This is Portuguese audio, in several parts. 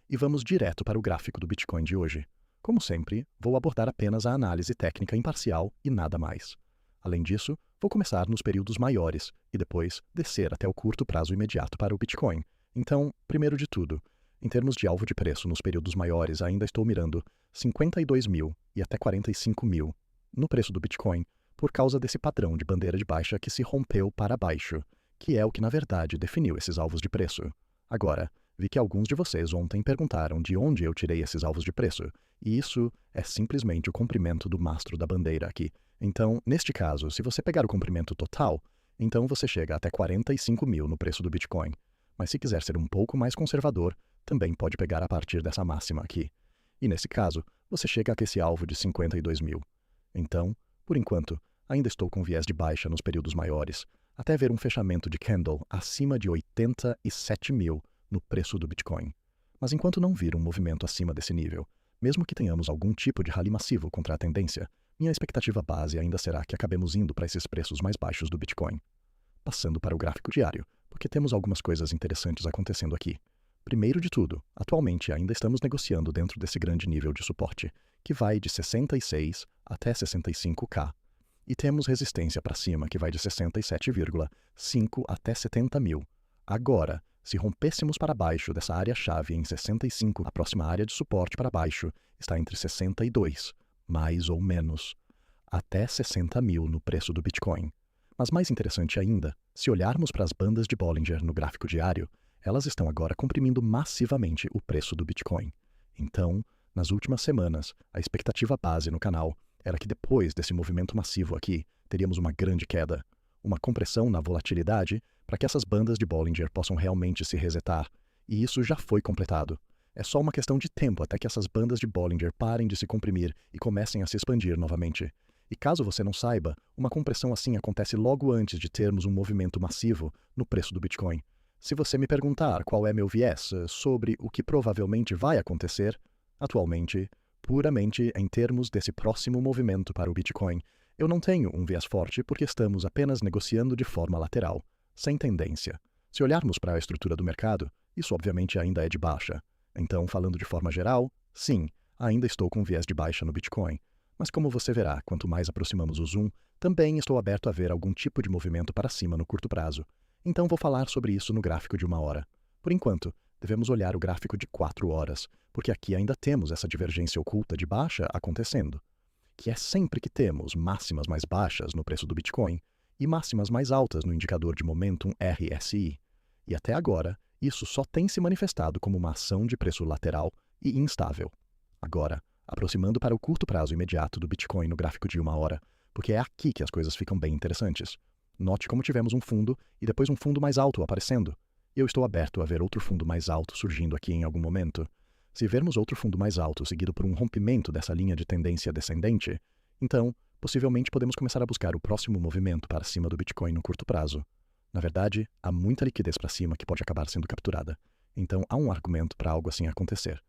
e vamos direto para o gráfico do Bitcoin de hoje. Como sempre, vou abordar apenas a análise técnica imparcial e nada mais. Além disso, vou começar nos períodos maiores e depois descer até o curto prazo imediato para o Bitcoin. Então, primeiro de tudo, em termos de alvo de preço nos períodos maiores, ainda estou mirando 52 mil e até 45 mil no preço do Bitcoin, por causa desse padrão de bandeira de baixa que se rompeu para baixo, que é o que na verdade definiu esses alvos de preço. Agora, vi que alguns de vocês ontem perguntaram de onde eu tirei esses alvos de preço, e isso é simplesmente o comprimento do mastro da bandeira aqui. Então, neste caso, se você pegar o comprimento total, então você chega até 45 mil no preço do Bitcoin. Mas se quiser ser um pouco mais conservador, também pode pegar a partir dessa máxima aqui. E nesse caso, você chega a esse alvo de 52 mil. Então, por enquanto, ainda estou com viés de baixa nos períodos maiores, até ver um fechamento de candle acima de 87 mil no preço do Bitcoin. Mas enquanto não vir um movimento acima desse nível, mesmo que tenhamos algum tipo de rally massivo contra a tendência, minha expectativa base ainda será que acabemos indo para esses preços mais baixos do Bitcoin. Passando para o gráfico diário, porque temos algumas coisas interessantes acontecendo aqui. Primeiro de tudo, atualmente ainda estamos negociando dentro desse grande nível de suporte, que vai de 66 até 65K, e temos resistência para cima que vai de 67,5 até 70 mil. Agora, se rompêssemos para baixo dessa área-chave em 65, a próxima área de suporte para baixo está entre 62, mais ou menos, até 60 mil no preço do Bitcoin. Mas mais interessante ainda, se olharmos para as bandas de Bollinger no gráfico diário, elas estão agora comprimindo massivamente o preço do Bitcoin. Então, nas últimas semanas, a expectativa base no canal era que depois desse movimento massivo aqui, teríamos uma grande queda, uma compressão na volatilidade para que essas bandas de Bollinger possam realmente se resetar, e isso já foi completado. É só uma questão de tempo até que essas bandas de Bollinger parem de se comprimir e comecem a se expandir novamente. E caso você não saiba, uma compressão assim acontece logo antes de termos um movimento massivo no preço do Bitcoin. Se você me perguntar qual é meu viés sobre o que provavelmente vai acontecer, atualmente, puramente em termos desse próximo movimento para o Bitcoin, eu não tenho um viés forte porque estamos apenas negociando de forma lateral, sem tendência. Se olharmos para a estrutura do mercado, isso obviamente ainda é de baixa. Então, falando de forma geral, sim, ainda estou com viés de baixa no Bitcoin. Mas como você verá, quanto mais aproximamos o zoom, também estou aberto a ver algum tipo de movimento para cima no curto prazo. Então vou falar sobre isso no gráfico de 1 hora. Por enquanto, devemos olhar o gráfico de 4 horas, porque aqui ainda temos essa divergência oculta de baixa acontecendo, que é sempre que temos máximas mais baixas no preço do Bitcoin e máximas mais altas no indicador de Momentum RSI. E até agora, isso só tem se manifestado como uma ação de preço lateral e instável. Agora, aproximando para o curto prazo imediato do Bitcoin no gráfico de 1 hora, porque é aqui que as coisas ficam bem interessantes. Note como tivemos um fundo e depois um fundo mais alto aparecendo. Eu estou aberto a ver outro fundo mais alto surgindo aqui em algum momento. Se vermos outro fundo mais alto seguido por um rompimento dessa linha de tendência descendente, então, possivelmente podemos começar a buscar o próximo movimento para cima do Bitcoin no curto prazo. Na verdade, há muita liquidez para cima que pode acabar sendo capturada. Então, há um argumento para algo assim acontecer.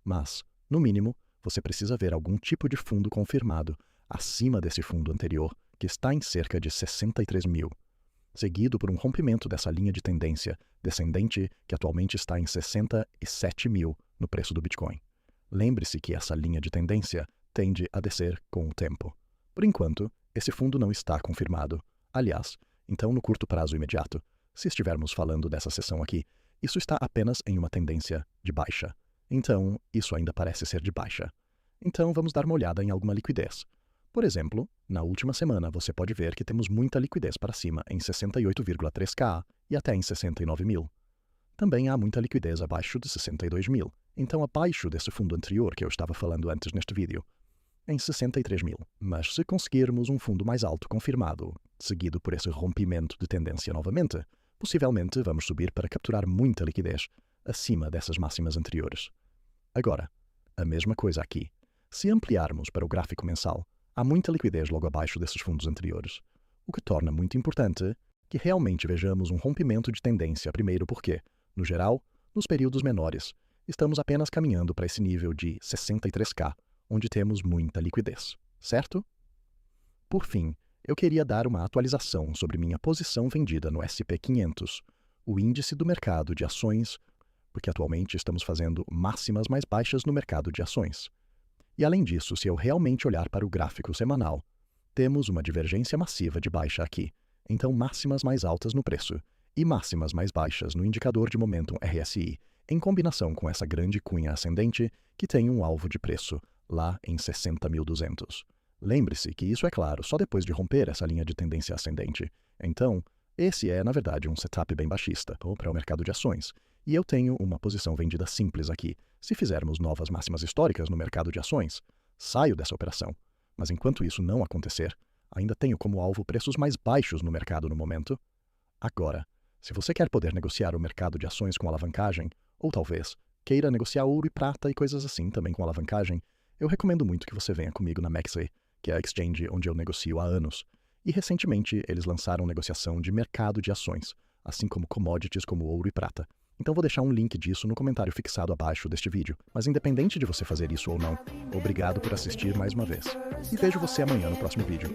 Mas, no mínimo, você precisa ver algum tipo de fundo confirmado acima desse fundo anterior, que está em cerca de 63 mil, seguido por um rompimento dessa linha de tendência descendente que atualmente está em 67 mil no preço do Bitcoin. Lembre-se que essa linha de tendência tende a descer com o tempo. Por enquanto, esse fundo não está confirmado. Aliás, então no curto prazo imediato, se estivermos falando dessa seção aqui, isso está apenas em uma tendência de baixa. Então, isso ainda parece ser de baixa. Então, vamos dar uma olhada em alguma liquidez. Por exemplo, na última semana você pode ver que temos muita liquidez para cima em 68,3K e até em 69 mil. Também há muita liquidez abaixo de 62 mil, então abaixo desse fundo anterior que eu estava falando antes neste vídeo, em 63 mil. Mas se conseguirmos um fundo mais alto confirmado, seguido por esse rompimento de tendência novamente, possivelmente vamos subir para capturar muita liquidez acima dessas máximas anteriores. Agora, a mesma coisa aqui. Se ampliarmos para o gráfico mensal, há muita liquidez logo abaixo desses fundos anteriores, o que torna muito importante que realmente vejamos um rompimento de tendência primeiro porque, no geral, nos períodos menores, estamos apenas caminhando para esse nível de 63K, onde temos muita liquidez, certo? Por fim, eu queria dar uma atualização sobre minha posição vendida no SP500, o índice do mercado de ações porque atualmente estamos fazendo máximas mais baixas no mercado de ações. E além disso, se eu realmente olhar para o gráfico semanal, temos uma divergência massiva de baixa aqui, então máximas mais altas no preço e máximas mais baixas no indicador de Momentum RSI, em combinação com essa grande cunha ascendente que tem um alvo de preço lá em 60.200. Lembre-se que isso é claro só depois de romper essa linha de tendência ascendente. Então, esse é, na verdade, um setup bem baixista para o mercado de ações. E eu tenho uma posição vendida simples aqui. Se fizermos novas máximas históricas no mercado de ações, saio dessa operação. Mas enquanto isso não acontecer, ainda tenho como alvo preços mais baixos no mercado no momento. Agora, se você quer poder negociar o mercado de ações com alavancagem, ou talvez queira negociar ouro e prata e coisas assim também com alavancagem, eu recomendo muito que você venha comigo na Maxi, que é a exchange onde eu negocio há anos. E recentemente eles lançaram negociação de mercado de ações, assim como commodities como ouro e prata. Então vou deixar um link disso no comentário fixado abaixo deste vídeo. Mas independente de você fazer isso ou não, obrigado por assistir mais uma vez. E vejo você amanhã no próximo vídeo.